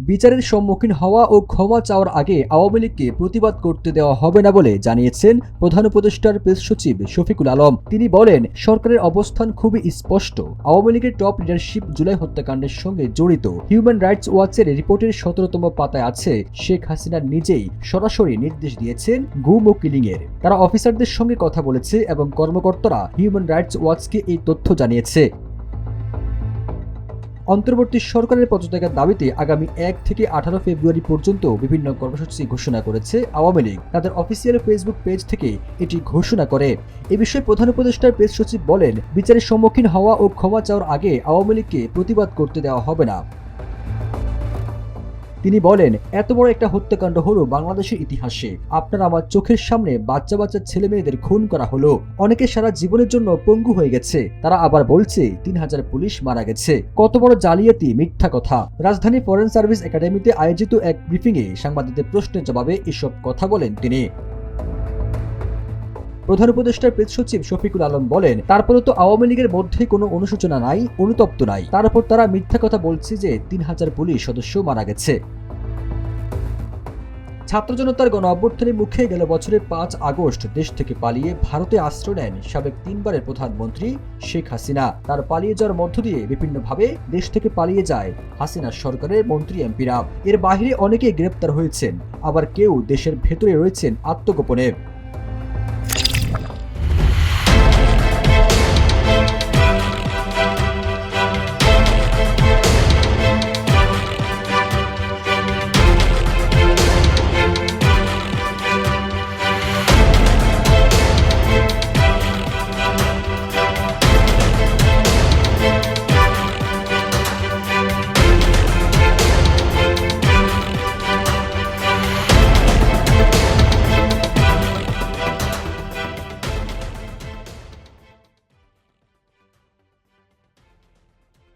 বিচারের সম্মুখীন হওয়া ও ক্ষমা চাওয়ার আগে আওয়ামী লীগকে প্রতিবাদ করতে দেওয়া হবে না বলে জানিয়েছেন প্রধান উপদেষ্টার প্রেস সচিব শফিকুল আলম। তিনি বলেন, সরকারের অবস্থান খুবই স্পষ্ট। আওয়ামী লীগের টপ লিডারশিপ জুলাই হত্যাকাণ্ডের সঙ্গে জড়িত। হিউম্যান রাইটস ওয়াচের রিপোর্টের 17তম পাতায় আছে, শেখ হাসিনা নিজেই সরাসরি নির্দেশ দিয়েছেন গুম ও কিলিংয়ের। তারা অফিসারদের সঙ্গে কথা বলেছে এবং কর্মকর্তারা হিউম্যান রাইটস ওয়াচকে এই তথ্য জানিয়েছে। অন্তর্বর্তী সরকারের পদত্যাগের দাবিতে আগামী 1 থেকে 18 ফেব্রুয়ারি পর্যন্ত বিভিন্ন কর্মসূচি ঘোষণা করেছে আওয়ামী লীগ। তাদের অফিসিয়াল ফেসবুক পেজ থেকে এটি ঘোষণা করে। এ বিষয়ে প্রধান উপদেষ্টার প্রেস সচিব বলেন, বিচারের সম্মুখীন হওয়া ও ক্ষমা চাওয়ার আগে আওয়ামী লীগকে প্রতিবাদ করতে দেওয়া হবে না। তিনি বলেন, এত বড় একটা হত্যাকাণ্ড হলো বাংলাদেশের ইতিহাসে। আপনার আমার চোখের সামনে বাচ্চা বাচ্চা ছেলে মেয়েদের খুন করা হলো। অনেকে সারা জীবনের জন্য পঙ্গু হয়ে গেছে। তারা আবার বলছে 3000 পুলিশ মারা গেছে। কত বড় জালিয়াতি, মিথ্যা কথা। রাজধানী ফরেন সার্ভিস একাডেমিতে আয়োজিত এক ব্রিফিংয়ে সাংবাদিকদের প্রশ্নের জবাবে এসব কথা বলেন তিনি। প্রধান উপদেষ্টার প্রেস সচিব শফিকুল আলম বলেন, তারপরে তো আওয়ামী লীগের মধ্যে কোনো অনুশোচনা নাই, অনুতপ্ত নাই। তার উপর তারা মিথ্যা কথা বলছে যে 3000 পুলিশ সদস্য মারা গেছে। ছাত্র জনতার গণ অভ্যুত্থানের মুখে গেল বছরের 5 আগস্ট দেশ থেকে পালিয়ে ভারতে আশ্রয় নেন সাবেক 3বারের প্রধানমন্ত্রী শেখ হাসিনা। তার পালিয়ে যাওয়ার মধ্য দিয়ে বিভিন্নভাবে দেশ থেকে পালিয়ে যায় হাসিনার সরকারের মন্ত্রী এমপিরা। এর বাইরে অনেকেই গ্রেপ্তার হয়েছেন, আবার কেউ দেশের ভেতরে রয়েছেন আত্মগোপনে।